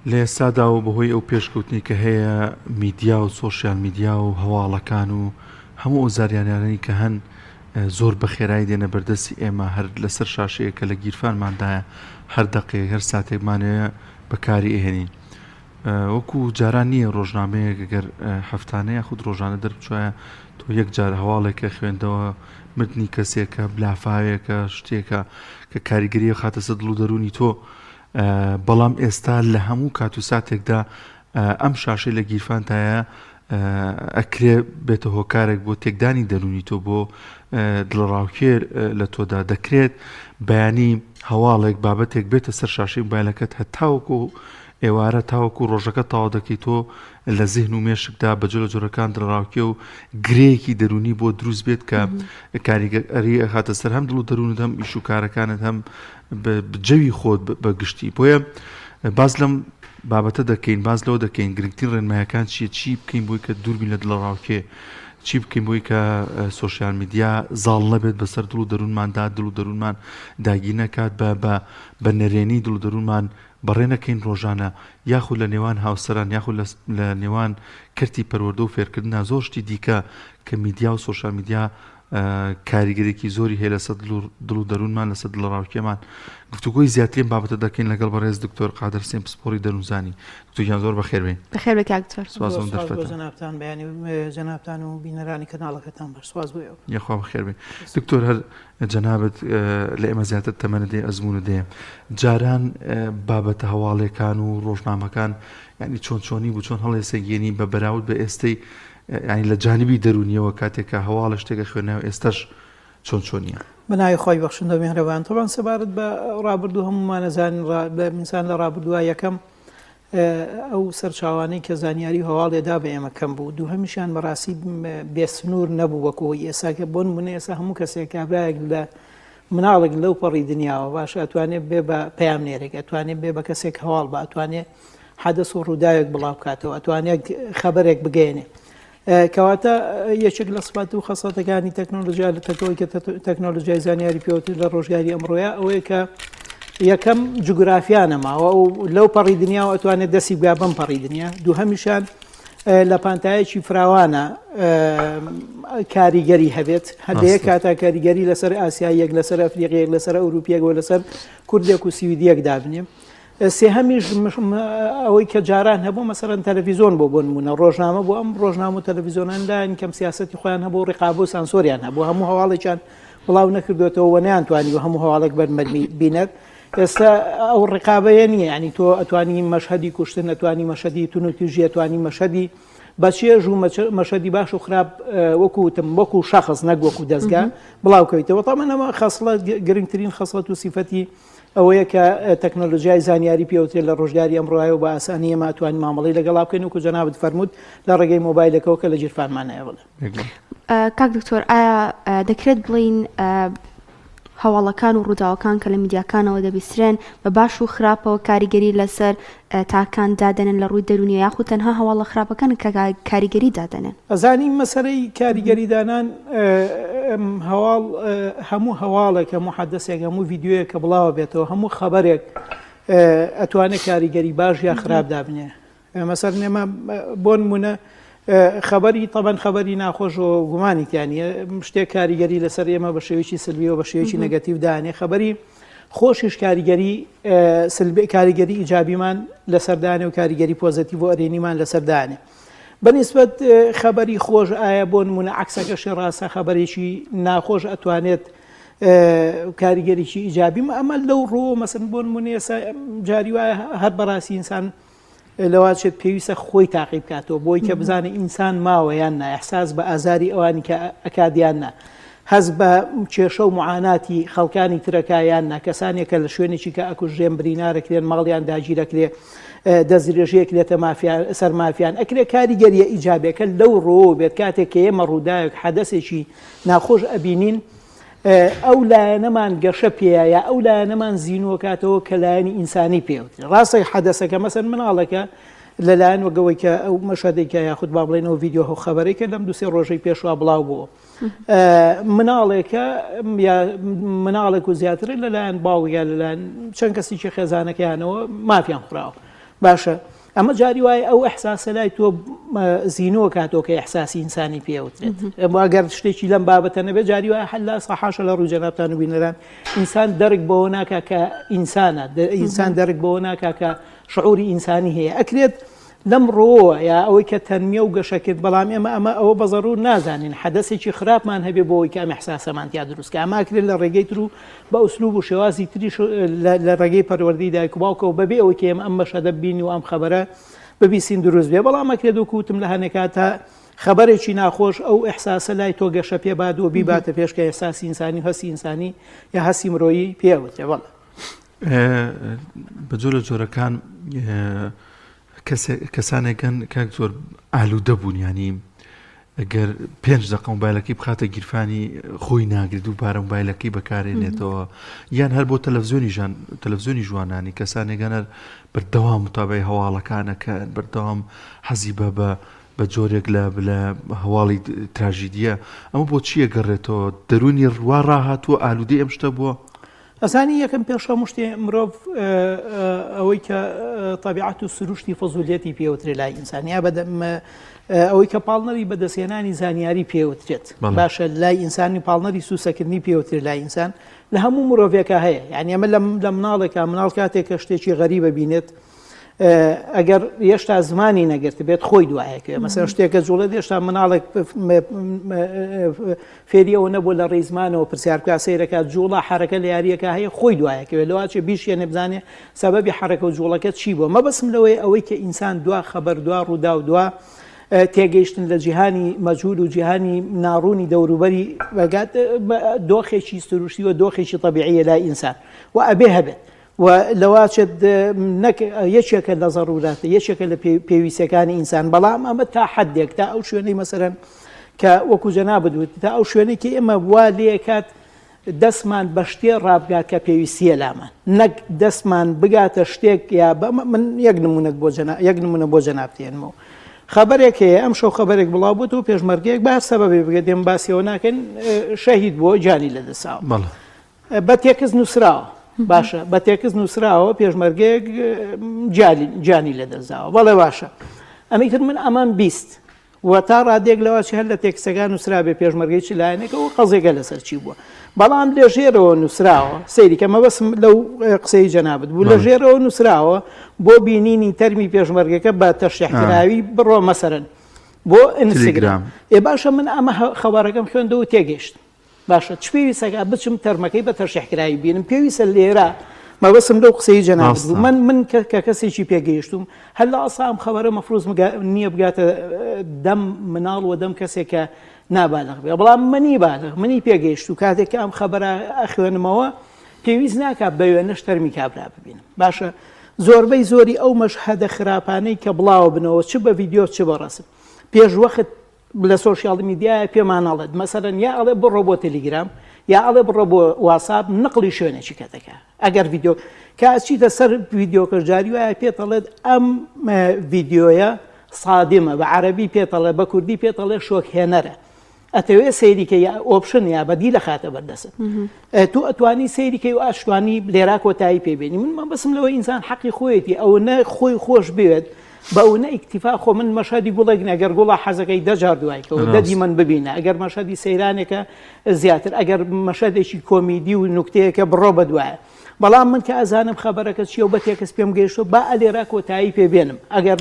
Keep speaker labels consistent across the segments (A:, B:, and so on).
A: لە ئێستادا و بەهۆی ئەو پێشکەوتنی کە هەیە میدیا و سۆشیال میدیا و هەواڵەکان و هەموو ئۆزاریانیانەی کە هەن زۆر بە خێرایی دێنە بەردەستی ئێمە هەر لەسەر شاشەیە کە لە گیرفانماندایە هەر دەقێ هەر ساتێکمانەیە بەکاری ئێهێنین. وەکو جاران نییە ڕۆژنامەیە گەر هەفتانەیە خود ڕۆژانە دەربچوایە تۆ یەک جار هەواڵێکە خوێندەوە متنی کەسێکە بلافاوێکە شتێکە کە کاریگەریە خاتە سەر دڵ و دەرونی تۆ. بەڵام ئێستا لە هەموو کات و ساتێکدا ئەم شاشەی لە گیرفانتایە ئەکرێ بێتە هۆکارێک بۆ تێکدانی دەرونی تۆ بۆ دڵڕاوکێ لە تۆدا دەکرێت بەیانی هەواڵێک بابەتێک بێتە سەر شاشەی موبایلەکەت هەتاوەکو ئێوارە تاوەکو ڕۆژەکە تاوا دەکەی تۆ لە زیهن و مێشکدا بەجۆ لە جۆرەکان دڵڕاوکێ و گرەیەکی دەرونی بۆ دروست بێت کە کاریگەری ئەخاتە سەر هەم دڵ و دەرونت هەم ئیش و کارەکانت هەم جەوی خۆت بەگشتی. بۆیە باز لەم بابەتە دەکەین، باز لەوە دەکەین گرنگترین ڕێنمایەکان چی بکەین بۆی کە دووربین لە دڵڕاوکێ، چی بکەین بۆی کە سۆشیال میدیا زاڵ نەبێت بەسەر دڵ و دەروونماندا، دڵ و دەروونمان داگیر نەکات بە نەرێنی دڵ و دەروونمان بەڕێ نەکەین ڕۆژانە، یاخود لە نێوان هاوسەران یاخود لە نێوان کردی پەروەردە و فێرکردنا زۆر شتی دیکە کە میدیا و سۆشیال میدیا کاریگەرێکی زۆری هەیە لەسەر دڵ و دەروونمان لەسەر دڵڕاوکێمان. گفتوگۆی زیاترین بابەتە دەکەین لەگەڵ بەڕێز دکتۆر قادر حسین پسپۆڕی دەروونزانی. دکتۆریان زۆر بەخێربێن.
B: بەخێر بێ کاکتۆر.
A: سوازم دەرفەتان.
C: جەنابتان بەیانی جەنابتان و بینەرانی کەناڵەکەتان بەر سواز بۆ ئێوە.
A: یەخوا بەخێربێن. دکتۆر هەر جەنابەت لە ئێمە زیاتر تەمەنە دێ ئەزمونە دێ. جاران بابەتە هەواڵەکان و ڕۆژنامەکان یعنی چۆنی بوو چۆن هەڵێسەگێنی بە بەراورد بە ئێستەی یعنی لە جانبی دەرونیەوە کاتێکە هەواڵە شتێکە خوێنەوە ئێستاش چۆنیە؟
C: بەناوی خۆی بەخشندە میهرەبان. تەبان سەبارەت بە ڕابردوو هەمومان نەزانین بە میسان لە ڕابردووە یەکەم ئەو سەرچاوانەی کە زانیاری هەواڵێدا بە ئێمە کەم بوو، دووهەمیشیان بەڕاستی بێسنوور نەبوو وەکەوەی ئێساکە بۆن منە ئێستا هەموو کەسێک کابراایەک لە مناڵێک لەو پەڕی دنیاوە باش ئەتوانێت بێ بە پەیامنێرێک، ئەتوانێت بێ بە کەسێک هەواڵ بە، ئەتوانێت حەدەس و ڕووداوێک بڵاو بکاتەوە، ئەتوانێت خەبەرێک بگەێنێ. کەواتە یەکێک لە سپات و خەسەتەکانی تەکنۆلۆژیا لە تەکەوەی کە تەکنۆلۆژیای زانیاری پێوتر لە ڕۆژگاری ئەمڕۆیە ئەوەیە کە یەکەم جوگرافیانە ماوە و لەو پەڕی دنیاوە ئەتوانێت دەستی بگا بەم پەڕی دنیا. دووهەمیشان لە پانتایەکی فراوانە کاریگەری هەبێت، هەندەیە کاتا کاریگەری لەسەر ئاسیایەک، لەسەر ئەفریقیەک، لەسەر ئەوروپیەک و لەسەر کوردێک و سویدیەک دابنێ. سێهەمیش ئەوەی کە جاران هەبوو مەسەرەن تەلەڤیزۆن بۆ نمونە ڕۆژنامە بۆ ئەم ڕۆژنامە و تەلەڤیزۆنان لایەن کەم سیاسەتی خۆیان هەبوو ڕێقابە و سانسۆریان هەبوو، هەموو هەواڵێکیان بڵاو نەکردوێتەوە و نەیانتوانی و هەموو هەواڵێک بەرمەرمی بینێت. ئێستا ئەو ڕێقابەیە نییە، ینی تۆ ئەتوانی مەشهەدی کوشتن، ئەتوانی مەشهدی تونوتیژی، ئەتوانی مەشهدی بەچێژ و مەشهدی باش و خراپ وەکوتم وەکو شەخص نەک وەکو دەستگا بڵاوکەویتەوە. تەمەنەوە خەسڵەت گرنگترین خەسڵەت و سیفەتی ئەوەیە کە تەکنۆلۆژیای زانیاری پێوترێت لە ڕۆژگاری ئەمڕۆیە و بە ئاسانی ئێمە ئەتوانین مامەڵەی لەگەڵا بکەین وەکو جەنابەت فەرموود لە ڕێگەی مۆبایلەکەەوە کە لە گیرفانمانەیە بڵێ.
B: کاک دکتۆر ئایا دەکرێت بڵین هەواڵەکان و ڕووداوەکان کە لە میدیاکانەوە دەبیسترێن بە باش و خراپەوە کاریگەری لەسەر تاکان دادەنێن لە ڕووی دەرونی یاخود تەنها هەواڵە خراپەکان کە کاریگەری دادەنێن؟
C: ئەزانین مەسەرەی کاریگەریدانان هەواڵ هەموو هەواڵێک، هەموو حەدەسێک، هەموو ڤیددیۆیە کە بڵاوە بێتەوە، هەموو خەبەرێک ئەتوانێت کاریگەری باش یا خراپ دابنێ. مەسەر نێمە بۆ نمونە خەبەری طبعاً خەبەری ناخۆش و گومانیتیانە شتێک کاریگەری لەسەر ئێمە بە شێوەیەکی سلبیەوە بە شێوەیەکی نەگەتیڤ دانێ، خەبەری خۆشیش کاریگەری ئیجابیمان لەسەردانێ و کاریگەری پۆزتیڤ و ئەرێنیمان لەسەردانێ. بەنسبەت خەبەری خۆش ئایا بۆ نمونە عەکسەکەشی ڕاستە خەبەرێکی ناخۆش ئەتوانێت کاریگەریی ئیجابی ئەمە لەو ڕۆ مەسن بۆ نمونە ئێستا جاری وایە هەر بەڕاستی ئینسان لەواتێت پێویستە خۆی تاقی بکاتەوە بۆی کە بزانێت ئینسان ماوە یان نا، ئەحساس بە ئازاری ئەوانی کە ئەکادیان نا، هەز بە کێشە و معاناتی خەڵکانی ترەکایان نا، کەسانێکە لە شوێنێکی کە ئەکوژێن برینارەکرێن ماڵیان داگیرەکرێ دەزیرێژەیەک لێتە سەر مافیان ئەکرێ کاریگەریە ئیجابەکە لەو ڕۆ بێت کاتێک کە ئێمە ڕووداوێک حەدەسێکی ناخۆش ئەبینین ئەو لایەنەمان گەشە پێەیە یا ئەو لایەنەمان زیینوەکاتەوە کە لایەنی ئینسانی پێوتر. ڕاستی حەدەسەکە مەسەن مناڵەکە لەلایەن وەگەوەی کە ئەو مەشهدێکە یاخود با بڵێنەوە ڤیددیۆ و خەبەرێکە لەم دووسێ ڕۆژەی پێشوا بڵاو بووە مناڵێکە مناڵێک و زیاتر لەلایەن باوگە لەلایەن چەند کەسێکی خێزانەکەیانەوە مافیان خوراوە. باشە ئەمە جاری وایە ئەو ئەحساسە لای تۆ زیینەوە کاتۆ کە ئەحساسی ئینسانی پێوترێت ئەگەر شتێکی لەم بابەتە نەبێت جاری وایە هەلا سەحاشە لە ڕووجەنابتان و بینەران ئینسان دەرک بەوە ناکا کە ئینسانە ئینسان دەرک بەوە ناکا کە شعوری ئینسانی هەیە ئەکرێت لەم ڕۆوە یا ئەوەی کە تەنمیە و گەشەکرد بەڵام ئەمە ئەوە بەزەڕوو نازانین حەدەسێکی خراپمان هەبێ بۆ ئەوەی کە ئەم ئەحساسەمانتیا دروستکە ئەماکرێت لە ڕێگەی تر و بە ئوسلوب و شێوازی تریش لە ڕێگەی پەروەردەی دایک و باوکەوە بەبێ ئەوەی کە ئێمە ئەم مەشەدە ببینی و ئەم خەبەرە ببیسین دروست بێ بەڵام ئەکرێت و کوتم لە هەنێک کاتە خەبەرێکی ناخۆش ئەو ئەحساسە لای تۆ گەشە پێ باد و بیباتە پێش کە ئێحساسی ئینسانی هەستی ئینسانی یا هەستی مرۆیی پێوتێ بەڵێ
A: بەجۆ لە جۆرەکان کەسانێکن کاک زۆر ئالوودە بوون ینی ئەگەر 5 دقە مۆبایلەکەی بخاتە گیرفانی خۆی ناگرێت و پارە مۆبایلەکەی بەکارێنێتەوە یان هەر بۆ تەلەڤیزیۆنی جوانانی کەسانێکگەنەر بەردەوام متابعی هەواڵەکانەکەن بەردەوام حەزی بە جۆرێک لە هەواڵی تراژیدیە ئەمە بۆ چیە گەڕێتەوە دەرونی ڕوا ڕاهاتووە ئالوودەی ئەم شتە بووە
C: ئەسانی یەکەم پێشە مشتێ مرۆڤ ئەوەی کە تەبیعەت و سروشتی فەزولیەتی پێوترێت لای ئینسانیا ئەوەی کە پاڵنەری بەدەستێنانی زانیاری پێوترێت باشە لای ئینسانی پاڵنەری سوسەکردنی پێوترێت لای ئینسان لە هەموو مرۆڤێکە هەیە یعنی ئەمە لە مناڵێکە مناڵ کاتێک کە شتێکی غەریبە بینێت ئەگەر هێشتا زمانی نەگرت بێت خۆی دوایەکە مەسەر شتێکە جوڵێ هێشتا مناڵێک فێریەوە نەبوو لە ڕێزمانەوە پرسیارکە سەیرەکات جوڵە حرەکە لە یاریەکە هەیە خۆی دوایەکەوێت لەواچێ بیشیە نەبزانێ سەبەبی حرەکە و جوڵەکەت چی بووە مەبەسم لەوەی ئەوەی کە ئینسان دوا خەبەر دوا ڕوودا و دوا تێگەیشتن لە جیهانی مەجهول و جیهانی ناڕوونی دەوروبەری بەگات دۆخێکی سروشتی و دۆخێکی طبیعیە لای ئینسان و ئەبێ هەبێت و لەواچێت یەکێکە لە زەڕوراتە یەکێکە لە پێویستەکانی ئینسان بەڵام ئەمە تا حەدێک تا ئەو شوێنەی مەسەرەن کە وەکو جەناب بدوێت تا ئەو شوێنەی کە ئێمە وا لێکات دەستمان بە شتێ ڕابگات کە پێویستیە لامان نەک دەستمان بگاتە شتێک یا من یەک نمونە بۆ جەنابتێنمەوە خەبەرێک هەیە ئەم شەو خەبەرێک بڵاو بووت و پێشمەرگەیەک با سەبەبێ بگە دێم باسیەوە ناکەن شەهید بۆ جانی لەدەساوە بە تێکز نووسراوە باشە بە تێکز نووسراوە پێشمەرگەیەک جانی لەدەستاوە بەڵێ باشە ئەمەیتر من ئەمان بیست و تا ڕادێک لەوەچی هەر لە تێکسەکان نووسرا بێ پێشمەرگەیکی لایەنێکەوە قەزێکە لەسەر چی بووە بەڵام لە ژێرەوە نووسراوە سەیری کە مەبەسم لەو قسەی جەنابەت بوو لە ژێرەوە نووسراوە بۆ بینینی تەرمی پێشمەرگەکە بە تەشریحکراوی بڕۆ مەسەرەن بۆ ئینستاگرام باشە من ئەمە خەبارەکەم خوێندەوە تێگەیشت باشە چ پێویستەکە بچم تەرمەکەی بە تەشریحکراوی بینم پێویستە لێرە مەبەسم لەو قسەی جەنابەت بوو من کە کەسێکی پێگەیشتم هەر لە ئەسام خەبەرە مەفروض نییە بگاتە دەم مناڵ و دەم کەسێکە نابالغ بێ بەڵام منی پێگەیشت و کاتێک کە ئەم خەبەرە ئەخوێنمەوە پێویست ناکات بە وێنەش تەرمی کابرا ببینم باشە زۆربەی زۆری ئەو مەشهەدە خراپانەی کە بڵاو بنەوە چ بە ڤیدیۆ چ بە ڕەسم پێش وەخت لە سۆشیال میدیایە پێمان ئەڵێت مەسەرەن یا ئەڵێ بڕۆ بۆ تەلیگرام یا ئەڵێ بڕۆ بۆ واساب نقلی شوێنێکی کەتەکە ئەگەر ڤیدیۆ کاچیتە سەر ڤیدیۆکەش جاری وایە پێتەڵێت ئەم ڤیدیۆیە سادمە بە عەرەبی پێتەڵێ بە کوردی پێتەڵێ شۆکهێنەرە ئەتەوێ سەیریکە یا ئۆپشن یا بەدی لە خاتە بەردەست تو ئەتوانی سەیریکەی و ئاشتوانی لێرا کۆتایی پێبێنی من بەسم لەوە ئینسان حەقی خۆیەتی ئەو نە خۆی خۆش بوێت بە ئەو نە ئیکتیفا خۆ من مەشهدی گوڵێک ئەگەر گوڵە حەزەکەی دەجار دوایکەوە دەدی من ببینە ئەگەر مەشهدی سەیرانێکە زیاتر ئەگەر مەشهدێکی کۆمیدی و نوکتەیەکە بڕۆ بەدوایە بەڵام من کە ئەزانم خەبەرەکە چیە و بە تێکەس پێم گەیشتۆ با ئەلێرا کۆتایی پێبێنم ئەگەر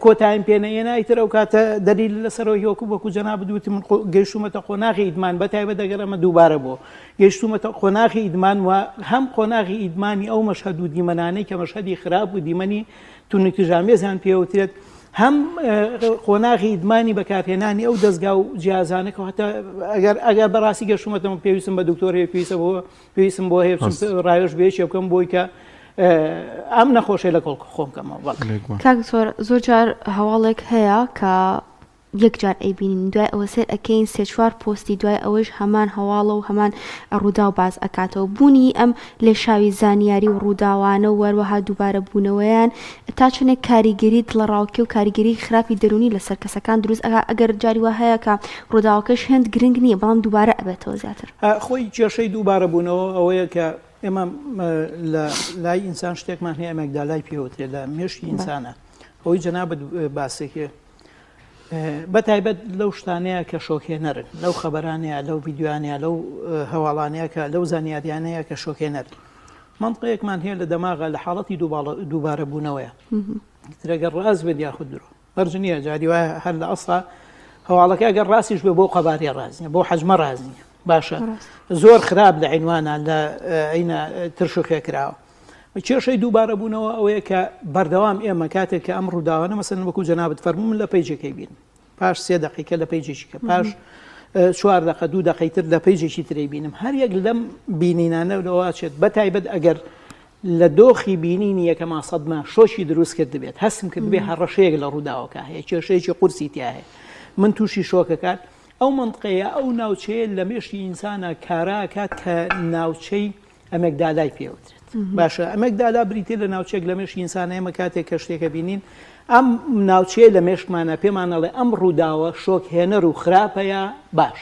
C: کۆتاییم پێنەیەنایتر ئەو کاتە دەلیل لەسەرەوە هۆکو وەکو جەناب بدوتی من گەیشتومەتە قۆناغی ئیدمان بەتایبەت دەگەڕەمە دووبارە بۆ گەیشتومەتە قۆناغی ئیدمان و هەم قۆناغی ئیدمانی ئەو مەشهەد و دیمەنانەی کە مەشهەدی خراپ و دیمەنی تونکتژامێزیان پێوترێت هەم قۆناغی ئیدمانی بەکارهێنانی ئەو دەستگا و جیازانەکە هەتا ئەگەر بەڕاستی گەشتومەتەوە پێویستم بە دکتۆر پێویستم بۆ هەیە ڕایۆش بێچ بکەم بۆی کە ئەم نەخۆشی لە کۆڵ خۆمکەمەوە
B: کاک زۆر جار هەواڵێک هەیە کە یەکجار ئەیبینین دوای ئەوە سێر ئەەکەین سێ چوار پۆستی دوای ئەوەش هەمان هەواڵە و هەمان ڕوودا و باز ئەکاتەوە بوونی ئەم لێشاوی زانیاری و ڕووداوانە و وەروەها دووبارە بوونەوەیان تا چنێک کاریگەریت لە ڕاوکێ و کاریگەری خراپی دەرونی لەسەر کەسەکان دروست ئەگەر جاری وا هەیە کە ڕووداوەکەش هێند گرنگ نییە بەڵام دووبارە ئەبێتەوە زیاتر
C: خۆی کێشەی دووبارە بوونەوە ئەوەیە کە ئێمە لە لای ئینسان شتێکمان هەیە ئەمەگدالای پێوترێت لە مێشتی ئینسانە ئەوەی جەنابەت باسێکێ بەتایبەت لەو شتانەیە کە شۆکێنەرن لەو خەبەرانەیە لەو ڤیددیوانەیە لەو هەواڵانەیە کە لەو زانیاریانەیە کە شۆکێنەر منطقەیەکمان هەیە لە دەماغە لە حاڵەتی دووبارە بوونەوەیە ترەگەر ڕاست بێت یاخود درۆ بەرج نییە جاری وایە هەر لە ئەسڵا هەواڵەکە گەر ڕاستیش بێ بۆ قەبارێ ڕازنیە بۆ حەجمە ڕازنیە باشە زۆر خراپ لە عینوانە لە عینە ترشوخێ کراوە کێشەی دووبارە بوونەوە ئەوەیە کە بەردەوام ئێمە کاتێک کە ئەم ڕووداوانە مەسەن وەکو جەنابەت فەرموون لە پەیجەکەی بین پاش 3 دقیقە لە پەیجێکی کە پاش 4 دقیقە 2 دقیقەی تر لە پەیجێکی ترەی بینم هەر یەک لەم بینینانە لەواچێت بەتایبەت ئەگەر لە دۆخی بینینی یەکەما سەدمە شۆشی دروست کرد دەبێت هەستم کرد بێ هەڕەشەیەک لە ڕووداوەکە هەیە کێشەیەکی قورسی تیا هەیە من تووشی شۆکەکات ئەو منطقەیە ئەو ناوچەیە لە مێشتی ئینسانە کاراکات کە ناوچەی ئەمەگدالای پێوترێت باشە ئەمەگدالا بریتێ لە ناوچێک لە مێشتی ئینسانە ئێمە کاتێک کە شتێکە بینین ئەم ناوچەیە لە مێشکمانە پێمانەڵێ ئەم ڕووداوە شۆکهێنەر و خراپەیە باش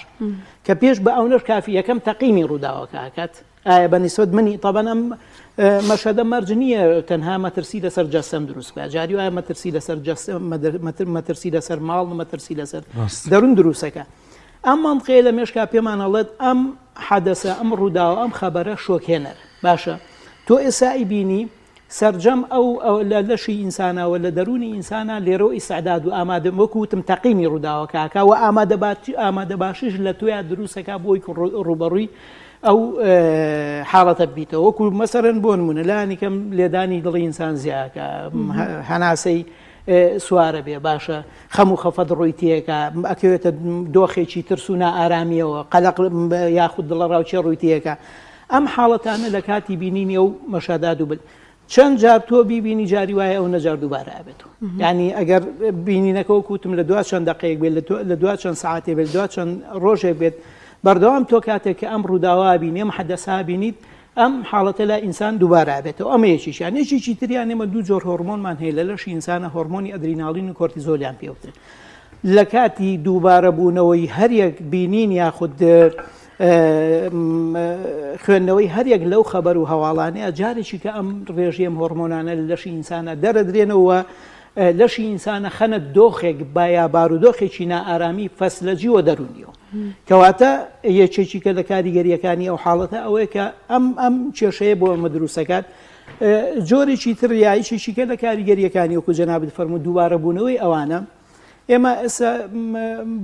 C: کە پێش بە ئەوەش کافی یەکەم تەقیمی ڕووداوەکەکات ئایا بەنسبەت منی طبعاً ئەم مەشهدە مەرج نییە تەنها مەترسی لەسەر جەستەم دروست بکات جاری وایە مەترسی لەسەر جەستەم مەترسی لەسەر ماڵ مەترسی لەسەر دەروون دروستەکە ئەم منطقەیە لە مێشکا پێمانەڵێت ئەم حەدەسە ئەم ڕووداوە ئەم خەبەرە شۆکهێنەر باشە تۆ ئێسایی بینی سەرجەم ئەو لە لەشی ئینسانەوە لە دەرونی ئینسانە لێرە ئیسعداد و ئامادە وەکوتم تەقیمی ڕووداوەکەکە و ئامادە باشیش لە تۆیە دروستەکە بۆی ڕوبەڕووی ئەو حاڵەتە بیتەوە وەکو مەسەرەن بۆ نمونە لایەنێکم لێدانی دڵی ئینسان زیاکە هەناسەی سوارە بێ باشە خەم و خەفەت ڕووی تێکە ئەکەوێتە دۆخێکی ترس و نائارامیەوە قەلق یاخود دڵە ڕاوچێ ڕووی تێکە ئەم حاڵەتانە لە کاتی بینینی و مەشاداد و بن چەند جار تۆ بیبینی جاری وایە ئەو نەجار دووبارە ئابێتەوە یعنی ئەگەر بینینەکە وەکوتم لە دوا چەند دقەیەک بێت لە دوا چەند ساعتێ بێت دوا چەند ڕۆژێک بێت بەردەوام تۆ کاتێک کە ئەم ڕووداوا بینی ئەم حەدەسا بینیت ئەم حاڵەتە لە ئینسان دووبارە ئابێتەوە ئەمە یەکیشیان یەکێکی تریان ئێمە دوو جۆر هۆرمۆنمان هەیە لە لەشی ئینسانە هۆرمۆنی ئەدریناڵین و کۆرتیزۆلیان پێوترێت لە کاتی دووبارە بوونەوەی هەریەک بینین یاخود خوێندنەوەی هەریەک لەو خەبەر و هەواڵانەیە جارێکی کە ئەم ڕێژەم هۆرمۆنانە لە لەشی ئینسانە دەرەدرێنەوە لەشی ئینسانە خەنە دۆخێک با یا بارودۆخێکی نائارامی فەسلەجیوە دەرونیەوە کەواتە یەکێکی کە لە کاریگەریەکانی ئەو حاڵەتە ئەوەیە کە ئەم کێشەیە بۆ ئەمە دروستەکات جۆرێکی تر یایشێکی کە لە کاریگەریەکانی وەکو جەنابەت فەرموو دووبارە بوونەوەی ئەوانە ئێمە ئێستا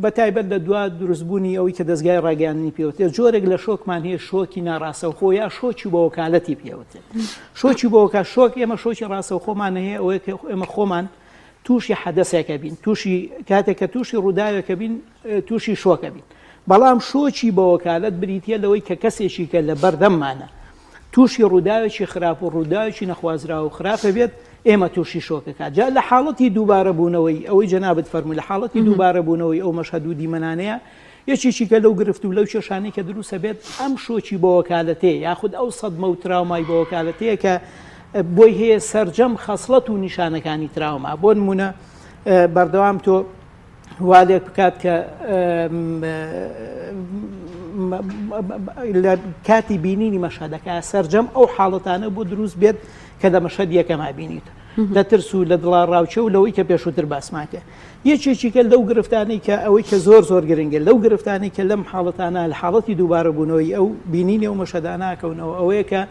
C: بەتایبەت لە دوا دروستبوونی ئەوەی کە دەستگای ڕاگەیاندنی پێوتێت جۆرێک لە شۆکمان هەیە شۆکی ناڕاستەوخۆ یا شۆکی بە وەکالەتی پێوتێت شۆکی بە وەکال شۆک ئێمە شۆکی ڕاستەوخۆمان هەیە ئەوەیە کە ئێمە خۆمان تووشی حەدەسێکە بین تووشی کاتێک کە تووشی ڕووداوێکە بین تووشی شۆکە بین بەڵام شۆکی بە وەکالەت بریتە لەوەی کە کەسێکی کە لە بەردەممانە تووشی ڕووداوێکی خراپ و ڕووداوێکی نەخوازرا و خراپە بێت ئێمە تووشی شۆکەکە جا لە حاڵەتی دووبارە بوونەوەی ئەوەی جەنابەت فەرمووی لە حاڵەتی دووبارە بوونەوەی ئەو مەشهەد و دیمەنانەیە یەکێکی کە لەو گرفت و لەو کێشانەی کە دروستە بێت ئەم شۆکی بە وەکالەتەیە یاخود ئەو سەدمە و تراومای بە وەکالەتەیە کە بۆی هەیە سەرجەم خەسڵەت و نیشانەکانی تراوما بۆ نمونە بەردەوام تۆ والێک بکات کە لە کاتی بینینی مەشهەدەکە سەرجەم ئەو حاڵەتانە بۆ دروست بێت کە لە مەشهەد یەکەما بینیت لە ترس و لە دڵا ڕاوچە و لەوەی کە پێشووتر باسماکە یەکێکی کە لەو گرفتانەی کە ئەوەی کە زۆر گرنگە لەو گرفتانەی کە لەم حاڵەتانە لە حاڵەتی دووبارە بوونەوەی ئەو بینینی و مەشهەداناکەونەوە ئەوەیە کە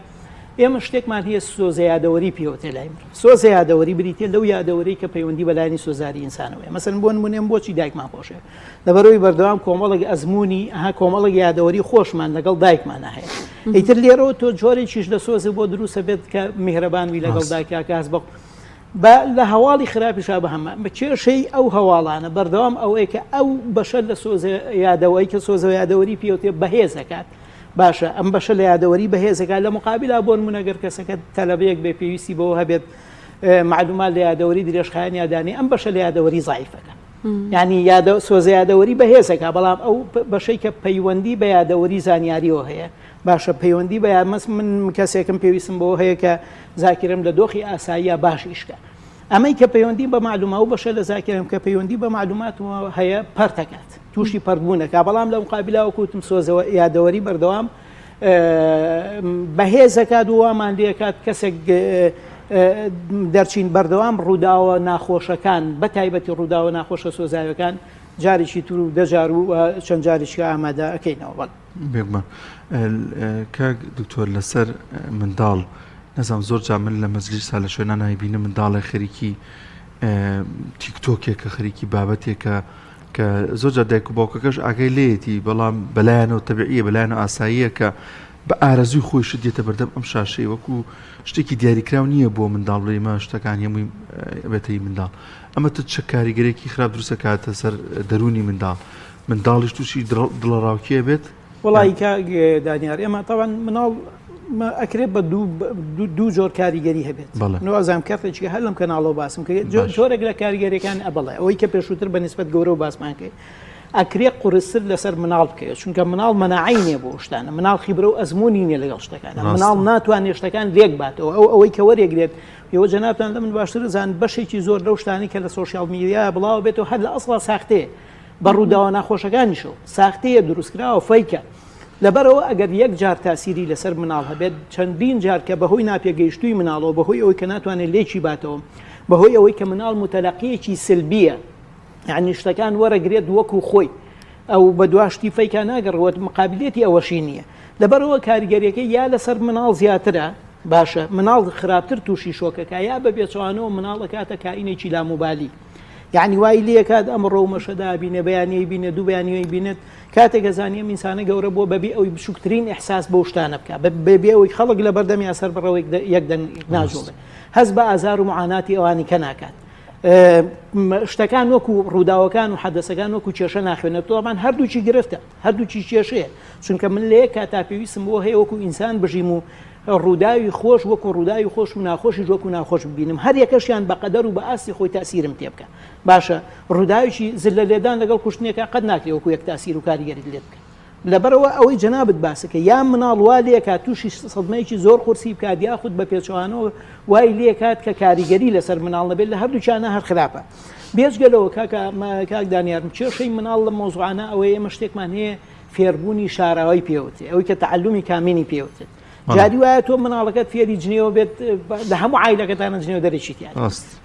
C: ئێمە شتێکمان هەیە سۆزە یادەوەری پێوتێ لای من سۆزە یادەوەری بریتێ لەو یادەوەری کە پەیوەندی بەلایانی سۆزاری ئینسانەوەی مەسەن بۆ نمونێم بۆچی دایکمان خۆشێ لەبەرەوەی بەردەوام کۆمەڵێک ئەزمموی کۆمەڵێک یادەوەری خۆشمان لەگەڵ دایکمانە هەیە ئیتر لێرەوە تۆ جۆرێکیش لە سۆزە بۆ دروستە بێت کە میهرەبانوی لەگەڵ دایکاکە هەست بە لە هەواڵی خراپیشا بە هەمە بە کێشەی ئەو هەواڵانە بەردەوام ئەوەیە کە ئەو بەشە لە سۆزە یادەوەی کە سۆزە یادەوەری پێوتێ بەهێزەکات باشە ئەم بەشە لە یادەوەری بەهێزەکە لە مقابلا بۆ نمونەگەر کەسەکە تەلەبەیەک بێ پێویستی بەوە هەبێت معلومات لە یادەوەری درێژخایەن یادانی ئەم بەشە لە یادەوەری زایفەکە یعنی سۆزە یادەوەری بەهێزەکە بەڵام ئەو بەشەی کە پەیوەندی بە یادەوەری زانیاریەوە هەیە باشە پەیوەندی بە من کەسێکم پێویستم بەوە هەیە کە زاکرم لە دۆخی ئاساییە باشیشکە ئەمەی کە پەیوەندی بە معلومات و بەشە لە زاکرم کە پەیوەندی بە معلومات هەیە پەرتەکات تووشی پەردبوونەکە بەڵام لە مقابلا وەکوتم سۆزە یادەوەری بەردەوام بەهێزەکات وامان لێکات کەسێک دەرچین بەردەوام ڕووداوە ناخۆشەکان بە تایبەتی ڕووداوە ناخۆشە سۆزاوەکان جارێکی تر و دەجار و چەند جارێکی ئامادە ئەەکەینەوە
A: بێگومان کاک دکتۆر لەسەر منداڵ نەزانم زۆر جا من لە مەجلیسا لە شوێنان نایبینە منداڵی خەریکی تیکتۆکێکە خەریکی بابەتێکە کە زۆر جار دایک و باوکەکەش ئاگای لێتی بەڵام بەلایەنەوە تەبیعیە بەلایەنەوە ئاساییە کە بە ئارەزوی خۆی شت دێتە بەردەم ئەم شاشەی وەکو شتێکی دیاریکراو نییە بۆ منداڵ بڵێمە شتەکان هەمووی بێتەی منداڵ ئەمە تو چه کاریگەرێکی خراپ دروستە کاتە سەر دەرونی منداڵیش تووشی دڵەڕاوکیە بێت
C: وڵی دانیار ئێمە تاوان مناڵ ئەکرێت بە دوو جۆر کاریگەری هەبێت نوازام کاتێکی هەر لەم کەناڵەوە باسم کە جۆرێک لە کاریگەریەکان ئەبڵێ ئەوەی کە پێشووتر بە نسبەت گەورە و باسمان کرد ئەکرێ قورستر لەسەر مناڵ بکەێت چونکە مناڵ مەناعی نیە بۆ شتانە مناڵ خیبرە و ئەزمموی نیە لەگەڵ شتەکان مناڵ ناتوانێت شتەکان لێک باتەوە ئەوەی کە وەرێگرێت ئێوە جەنابتان لە من باشتر زان بەشێکی زۆر لەو شتانی کە لە سۆشیال میدیا بڵاو بێتەوە هەر لە ئەسڵا ساختەیە بە ڕووداوە ناخۆشەکانیشەوە ساختەیە دروستکراوە فەیکە لەبەرەوە ئەگەر یەک جار تاسیری لەسەر مناڵ هەبێت چەندین جار کە بەهۆی ناپێگەیشتووی مناڵەوە بەهۆی ئەوەی کە ناتوانێت لێکی باتەوە بەهۆی ئەوەی کە مناڵ متەلەقیەکی سلبیە یعنی شتەکان وەرەگرێت وەکو خۆی ئەو بە دواشتی فەیکە ناگەڕوەت مقابلێتی ئەوەشی نییە لەبەرەوە کاریگەریەکەی یا لەسەر مناڵ زیاترە باشە مناڵ خراپتر تووشی شۆکەکە یا بە بێچوانەوە مناڵە کاتە کائینێکی لاموبالی یعنی وای لێکات ئەمڕۆ مەشەدا بینە بەیانەی بینە دوو بەیانەوەی بینێت کاتێک گەزانیە ئینسانە گەورە بۆ بەبێ ئەوی بچووکترین ئیحساس بۆ شتانە بکە بێ ئەوی خەڵک لە بەردەمی یاسەر بڕەوەی یەکدەنگ ناژۆڵێ هەست بە ئازار و معاناتی ئەوانی کە ناکات شتەکان وەکو ڕووداوەکان و حەدەسەکان وەکو کێشە ناخوێنێت تۆمان هەردووچی گرفتە هەردووچی کێشەیە چونکە من لە یەک کاتا پێویستم بۆ هەیە وەکو ئینسان بژیم و ڕووداوی خۆش وەکو ڕووداوی خۆش و ناخۆشی وەکو ناخۆش ببینم هەر یەکەشیان بەقەدەر و بە ئاستی خۆی تاسیرم تێ بکە باشە ڕووداویی زلە لێدان لەگەڵ کوشتنێکە قەت ناکرێت وەکو یەک تاسیر و کاریگەریت لێ بکە لەبەرەوە ئەوەی جەنابەت باسەکە یا مناڵ وا لێکات تووشی سەدمەیەکی زۆر قورسی بکات یاخود بە پێچوانەوە وای لێکات کە کاریگەری لەسەر مناڵ نەبێت لە هەردووچانە هەر خراپە بێجگەلەوە کاک دانیارم کێشەی مناڵ لە مۆزوعانە ئەوەیە ئێمە شتێکمان هەیە فێربوونی شاراوی پێوتێ ئەوەی کە تعلمی کامینی پێوتێت جاری وایە تۆ مناڵەکەت فێری جنێوە بێت لە هەموو عایلەکەتانە جنێو دەرەچیتیان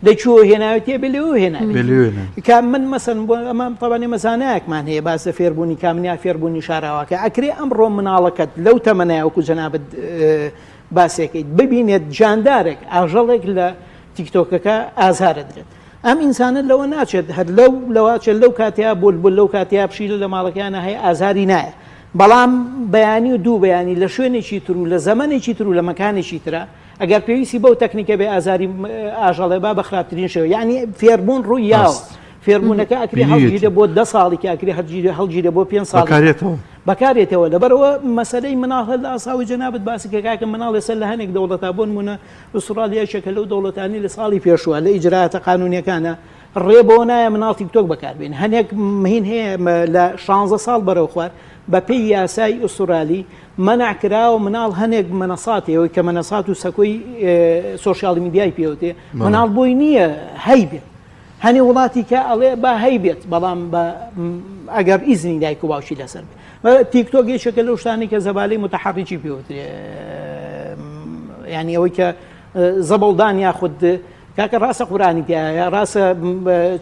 C: دەچوە هێناوێتێ بلێەوە هێنا من مەسەن بۆ ئەمە تەوانێ مەزانایەکمان هەیە باسە فێربوونی کامنیا فێربوونی شاراوەکە ئەکرێ ئەمڕۆ مناڵەکەت لەو تەمەنایە وەکو جەنابەت باسێکیت ببینێت جاندارێک ئاژەڵێک لە تیکتۆکەکە ئازارە درێت ئەم ئینسانە لەوە ناچێت هەر لەواچێت لەو کاتیا بول لەو کاتیا پشیل لە ماڵەکانە هەیە ئازاری نایە بەڵام بەیانی و دوو بەیانی لە شوێنێکی تر و لە زەمانێکی تر و لە مەکانێکی ترە ئەگەر پێویستی بەو تەکنیکە بێ ئازاری ئاژەڵێ با بە خراپترین شێوە یعنی فێربوون ڕووی یاوە فێربوونەکە ئەکری هەڵگیرە بۆ 10 ساڵێکی ئەکری هەڵگیرە بۆ 5 ساڵ بەکارێتەوە لەبەرەوە مەسەلەی مناڵ هەر لە ئاساوی جەنابەت باسیکە کاکە مناڵ لەسەر لە هەنێک دەوڵەتا بۆ نمونە ئوسترالیاشێکە لەو دەوڵەتانی لە ساڵی پێشووە لە ئیجراتە قانونیەکانە ڕێبەوە نایە مناڵ تیکتۆک بەکاربێن هەنێک مهین هەیە لە 16 ساڵ بەرەو خوار بە پێی یاسای ئوسترالی مەنعکراوە مناڵ هەنێک مەنەساتەوەی کە مەنەسات و سەکۆی سۆشیال میدیای پێوتێ مناڵ بۆی نییە هەی بێت هەنێ وڵاتی کە ئەڵێ با هەی بێت بەڵام ئەگەر ئیزنی دایک و باوکی لەسەر بێت تیکتۆک یەکێکە لەو شتانی کە زەبالەی متەحەڕیکی پێوترێ ینی ئەوەی کە زەبڵدان یاخود کاکە ڕاستە قورانی تایە ڕاستە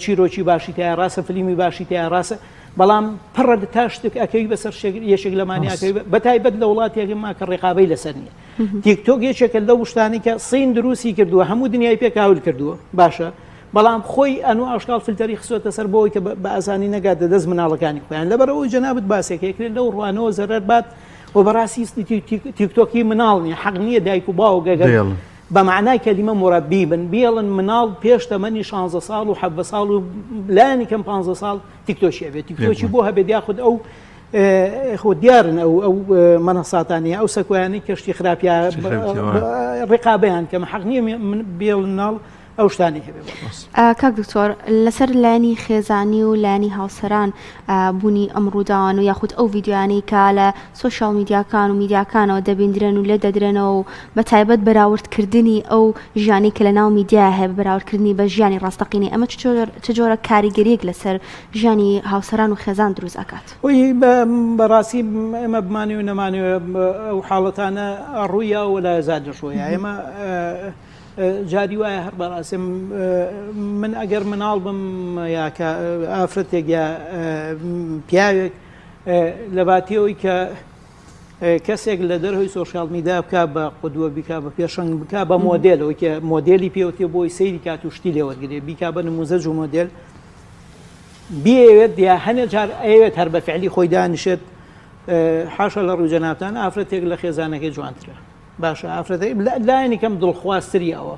C: چیرۆکی باشی تایە ڕاستە فلیمی باشی تایە ڕاستە بەڵام پڕە تا شتێک ئەکەوی بەسەر یەشێک لەمانیاکەوی بەتایبەت لە وڵاتێکی ما کە ڕێقابەی لەسەر نییە تیکتۆک یەکێکە لەو شتانی کە سین دروستی کردووە هەموو دنیای پێکاول کردووە باشە بەڵام خۆی ئەنو ئاشکال فلتەری خسۆتە سەر بۆەوەی کە بە ئاسانی نەگاتە دەست مناڵەکانی خۆیان لەبەرەوەی جەنابەت باسێکێکرێت لەو ڕوانەوە زەرەر بات و بەڕاستی تیکتۆکی مناڵ نیە حەق نییە دایک و باوک گەگەر بە معنای کەلیمە مرەبی بن بێڵن مناڵ پێش تەمەنی 16 ساڵ و 7 ساڵ و لایەنی کەم 15 ساڵ تیکتۆشی هەبێت تیکتۆکی بۆ هەبێت یاخود ئەو خۆ دیارن ئەو مەنەساتانیە ئەو سەکۆیانی کەشتی خراپیا ڕێقابەیان کەم حەق نییە بێڵ مناڵ ئەو شتانی هەبێ.
B: کاک دکتۆر لەسەر لایانی خێزانی و لایانی هاوسەران بوونی ئەم ڕووداوان و یاخود ئەو ڤیددیوانەی کە لە سوۆشیال میدیاکان و میدیاکانەوە دەبیندرێن و لێ دەدرێنەوە و بە تایبەت بەراوردکردنی ئەو ژیانی کە لە ناو میدیا هەیە بەراوردکردنی بە ژیانی ڕاستەقینی ئەمە چ جۆرە کاریگەریەک لەسەر ژیانی هاوسەران و خێزان دروست ئەکات؟
C: وی بەڕاستی ئێمە بمانێ و نەمانوێ ئەو حاڵەتانە ڕوویە و لە زادەشۆیە ئێمە جاری وایە هەر بەڕاستم من ئەگەر مناڵ بم یاکە ئافرەتێک یا پیاوێک لە باتیەوەی کە کەسێک لە دەرهۆی سۆشیال میدیا بکە بە قودوە بیکا بە پێشنگ بکە بە مۆدلەوەی کە مۆدلی پێوتێ بۆی سەیری کات و شتی لێوەرگێ بیکا بە نموزەج و مۆدل بێوێت یا هەنێ جار ئەوێت هەر بە فعلی خۆی دانیشێت حاشا لە ڕووجەنابان ئافرەتێک لە خێزانەکەی جوانترە باشە ئافرەتەی لایەنی کەم دڵخوازتری ئەوە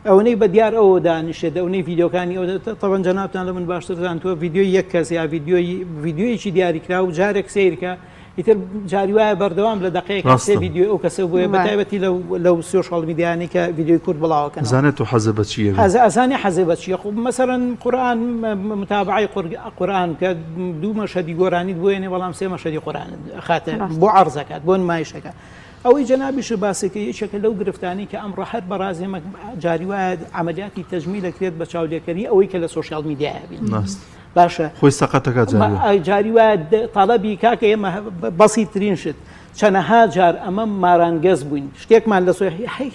C: ئەوەی بە دیار ئەوە دانیشێت ئەوەی ڤیددیۆکانی ئەو تەوەن جەنابان لە من باشترزان تۆ ڤیددیۆی یەک کەس یا ڤیددیۆیەکی دیاریکرا و جارێک سیرکە ئیتر جاری وایە بەردەوام لە دقەیەک سێ ڤیددیۆ ئەو کەسە بۆیە بەتایبەتی لەو سۆشیال میدیانی کە ڤیددیۆی کورد بڵاوەکەن
A: زانێت و حەزە بە چیە
C: ئەزانی حەزێ بە چیە خۆ مەسەرەن قورئان متابعی قورئان کە دوو مەشهەدی گۆرانیت بۆیێنێ بەڵام سێ مەشهەدی قورئان خاتە بۆ عەرزەکات بۆ نمایشەکە ئەوەی جەنابیش باسەکە یەکێکە لەو گرفتانی کە ئەمڕۆ هەر بەڕازێمە جاری وایە عەمەلیاتی تەجمیل دەکرێت بە چاودێرکردنی ئەوەی کە لە سۆشیال میدیایە بین باشە
A: خۆی سەقەتەکە
C: جاری وایە تەڵەبی کاکە ئێمە بەسیط ترین شت چەنەها جار ئەمە مارانگەز بووین شتێکمان لە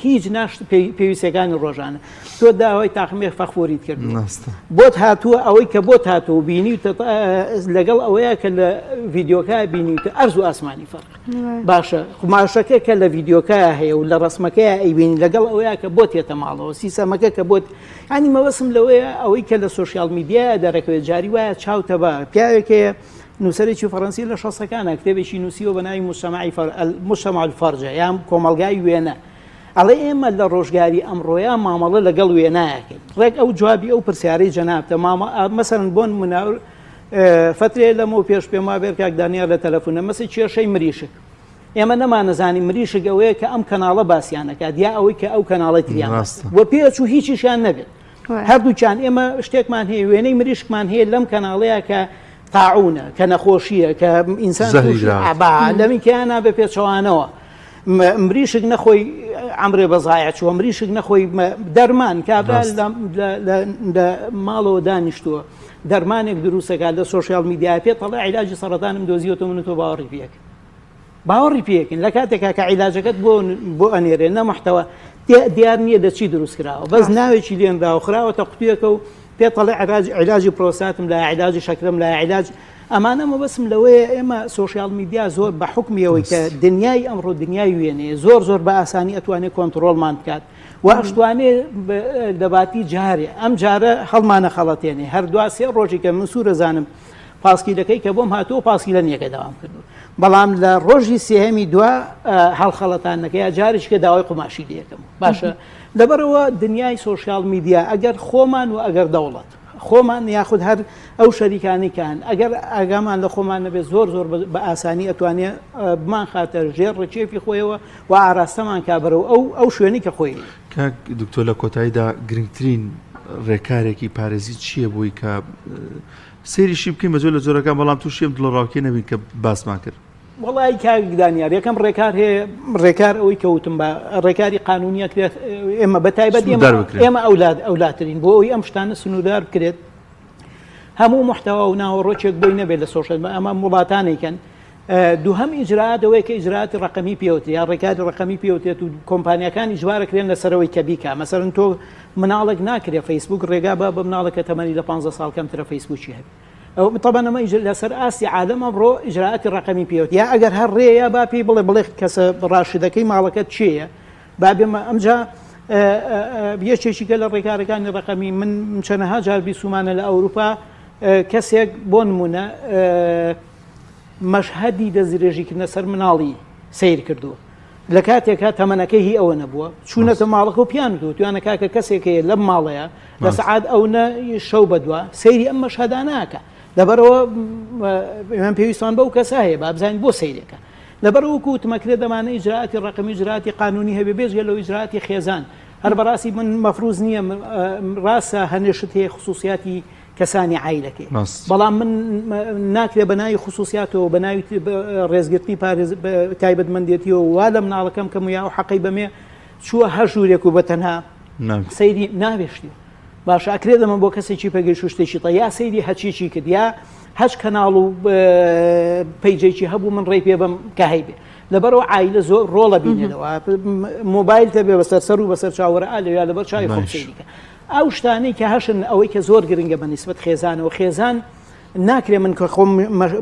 C: هیچ ناشت پێویستەکانی ڕۆژانە تۆ داوای تاقمێ فەخۆریت کرد بۆت هاتووە ئەوەی کە بۆت هاتووە بینی لەگەڵ ئەوەیە کە لە ڤیددیۆکە بینیتە ئەرز و ئاسمانی فەرق باشە خماشەکە کە لە ڤیددیۆکە هەیە و لە ڕسمەکەی ئەیبینی لەگەڵ ئەوەیە کە بۆ تێتە ماڵەوە سیسەمەکە کە بۆت ینی مەوەسم لەوەیە ئەوەی کە لە سۆشیال میدیا دەرەکەوێت جاری وایە چاوتە بە پیاوێکەیە نووسەرێکی فەڕەنسی لە 60ەکانە کتێبێکی نووسیوە بە ناوی مجتەمع الفەرجە یان کۆمەڵگای وێنە ئەڵێ ئێمە لە ڕۆژگاری ئەمڕۆیە مامەڵە لەگەڵ وێنایەکەین ڕێک ئەو جوابی ئەو پرسیارەی جەنابتە مەسەرەن بۆن مناور فترێ لەمە پێش پێم وا بێت کاک دانیار لە تەلەفۆنە مەسی کێشەی مریشک ئێمە نەمانەزانی مریشک ئەوەیە کە ئەم کەناڵە باسییانەکات یا ئەوەی کە ئەو کەناڵی تریان وە پێچوو هیچیشیان نەبێت هەردووچان ئێمە شتێکمان هەیە وێنەی مریشکمان هەیە لەم کەناڵەیە کە تاعونە کە نەخۆشیە کە ئینسان لەمیکیانە بە پێچەوانەوە مریشک نەخۆی ئەمرێ بەزایە چوە مریشک نەخۆی دەرمان کابرا لە ماڵەوە دانیشتووە دەرمانێک دروستەکات لە سۆشیال میدیا پێ تەڵێ عیلاجی سەرەتانم دۆزیەوە من تۆ باوەڕی پێکن باوەڕی پێکن لە کاتێکا کە عیلاجەکەت بۆ ئەنێرێ نەمحتەوە دیار نییە دەچی دروست کراوە بەس ناوێکی لێنراوە خراوەتە قوتویەکە و پێ تەڵێ عیلاجی پرۆستاتم لە عیلاجی شەکرم لە عیلاج ئەمانەمە بەسم لەوەیە ئێمە سۆشیال میدیا زۆر بە حکمیەوەی کە دنیای ئەمڕۆ دنیای وێنێ زۆر بە ئاسانی ئەتوانێت کۆنتترۆلمان بکات و ئەشتوانێ دەباتی جارێ ئەم جارە هەڵمانە خەڵەتێنێ هەر دواسێ ڕۆژی کە من سوورەزانم پاسکیلەکەی کە بۆم هاتووە پاسکی لە نیەکە داوام کردو بەڵام لە ڕۆژی سێهەمی دووە هەڵخەڵەتانەکە یا جارێککە داوای قوماشی لەکەم باشە لەبەرەوە دنیای سۆشیال میدیا ئەگەر خۆمان و ئەگەر دەوڵەت خۆمان یاخود هەر ئەو شەریکانیکان ئەگەر ئاگامان لە خۆمان نەبێت زۆر بە ئاسانی ئەتوانێت بمان خاتە ژێر ڕێچێفی خۆیەوە و ئاراستەمان کابرەوە ئەو شوێنی کە خۆی
A: کاک دکتۆر لە کۆتاییدا گرنگترین ڕێکارێکی پارێزی چییە بووی کە سێریشی بکەین بە زۆر لە زۆرەکان بەڵام تووشیم دڵڕاوکێ نەبین کە باسمان کرد
C: وڵی کاگدانیار یەکەم ڕێکار هەیە ڕێکار ئەوەی کەوتم بە ڕێکاری قانونیە کرێت ئێمە بە تایبەت ئێمە ئەولاترین بۆ ئەوی ئەم شتانە سنوودار بکرێت هەموو محتەوا و ناوەڕۆچێک بۆی نەبێت لە سۆشیال ئەمە وڵاتانێکن دووهەم ئیجرات ئەوەیە کە ئیجراتی ڕقمی پێوتێت یا ڕێکاری ڕقمی پێوتێت و کۆمپانیەکانی جوارەکرێن لەسەرەوەی کە بیکە مەسەرن تۆ مناڵێک ناکرێت فەیسبوک ڕێگا بە مناڵەکە تەمەنی لە 15 ساڵ کەمترە فەیسبوکی هەبێت طبعا ئەمە لەسەر ئاسی عالەم ئەمڕۆ ئیجراتی ڕقمی پێوت یا ئەگەر هەر ڕێە با پێی بڵێ کەسە ڕاشدەکەی ماڵەکەت چییە با بێمە ئەمجا یەکێکیکە لە ڕێکارەکانی ڕقمی من چەنەها جار بیسومانە لە ئەوروپا کەسێک بۆ نمونە مەشهەدی دەستدرێژیکردنە سەر مناڵی سیر کردووە لە کاتێکا تەمەنەکەی هی ئەوە نەبووە چوونەتە ماڵەکە و پیان و توانە کاکە کەسێکەیە لەم ماڵەیە لە سەعات ئەوە شەو بەدووە سەیری ئەم مەشهەداناکە لەبەرەوە پێویستان بەو کەسە هەیە با بزانین بۆ سیرێکە لەبەرەوە کووتمەکرێ دەمانە ئیجراتی ڕقمی ئیجراتی قانونی هەبێ بێژگە لەو ئیجراتی خێزان هەر بەڕاستی من مەفروض نییە ڕاستە هەنێشت هەیە خصوصیاتی کەسانی عیلەکەی بەڵام من ناکرێ بە ناوی خصوصیاتەوە بە ناوی ڕێزگرتنی تایبەتمەندێتیەوە وا لە مناڵەکەم کەم یا و حەقی بەمێ چووە هەر ژوورێک و بە تەنها سەیری نابێشتی باش ئەکرێ دەمە بۆ کەسێکی پێگەی شتێکی تا یا سەیری هەچیی کرد یا هەچ کەناڵ و پەیجێکی هەبوو من ڕێی پێ بم کە هەیبێ لەبەرەوە عیلە زۆر ڕۆڵە بینێنەوە مۆبایل تەبێ بەسەر سەر و بەسەر چاوەڕە ئالێ یا لەبەر چای خۆسەیریکە ئەو شتانەی کە هەشن ئەوەی کە زۆر گرنگە بە نیسبەت خێزانەوە خێزان ناکرێ من کە خۆم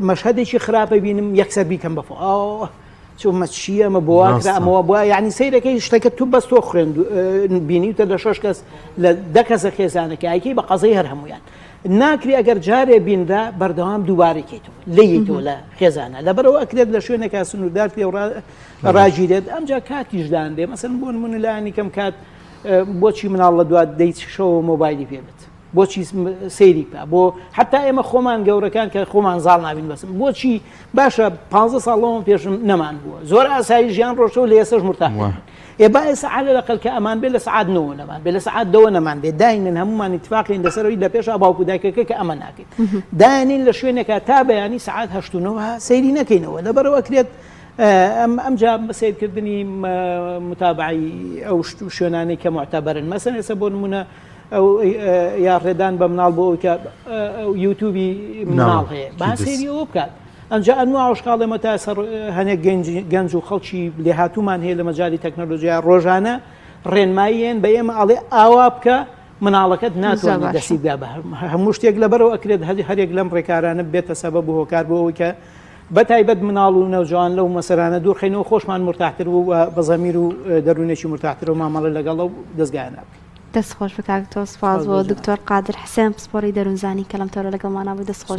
C: مەشهدێکی خراپە بینم یەکسەر بیکەم بەفۆ چۆمە چیە ئەمە بۆواکرا ئەمەوە بووە یعنی سەیرەکەی شتەکە تو بەس تۆ خوێن بینیتە لە 6 کەس لە 10 کەسە خێزانەکە ئایکەی بە قەزەی هەر هەمویان ناکری ئەگەر جارێ بیندا بەردەوام دووبارێکیتەوە لێیتەوە لە خێزانە لەبەرەوە ئەکرێت لە شوێنێکا سنووردار پێ ڕاگیرێت ئەمجا کاتیشدان دێ مەسەن بۆ نمونە لایەنی کەم کات بۆچی مناڵ لە دوات دەیت شەوە مۆبایلی پێ بێت بۆچی سەیری بکە بۆ حتا ئێمە خۆمان گەورەکان کە خۆمان زاڵ نابین بەسم بۆچی باشە 15 ساڵەوە پێشم نەمان بووە زۆر ئاسایی ژیان ڕۆژەوە لە ئێسەش مرتاح ێ باعث على الأقل کە ئەمان بێ لە سعات 9 نەمان بێ لە سعات 2 نەمان بێ داینن هەمومان اتفاقین لەسەرەوەی لە پێش باوکو دایکەکە کە ئەمە ناکەیت داینین لە شوێنێکە تا بەیانی سعات 8 و 9 سەیری نەکەینەوە لەبەرەوە ئەکرێت ئەمجا سیرکردنی متابعی ئەو شوێنانەی کە معتەبەرن مەسەن ئێستا بۆ نمونە ئەو یا ڕێدان بە مناڵ بۆ کە یوتیوبی مناڵ هەیە با سەیری ئەوە بکات ئەنجا ئەنواع شقاڵێمە تا سەر هەنێک گەنج و خەڵکی لێهاتوومان هەیە لە مەجای تەکنۆلۆژیا ڕۆژانە ڕێنماییان بە ئێمە ئەڵێ ئاوا بکە مناڵەکەت ناتوانێت دەستی بدا بە هەموو شتێک لەبەرەوە ئەکرێت هەرێک لەم ڕێکارانە بێتە سەبەب و هۆکار بۆەوەی کە بەتایبەت مناڵ و نەوجوان لەو مەسەرانە دوورخینەوە خۆشمان مرتاحتر بوو بە زەمیر و دەروونێکی مرتاحتر و مامەڵە لەگەڵ و دەستگایانە
B: دەست خۆش بکات تۆ سپاس بۆ دکتۆر قادر حسێن پسپۆڕی دەروونزانی کە لەم تۆرە لەگەڵمانە بوو دەست خۆش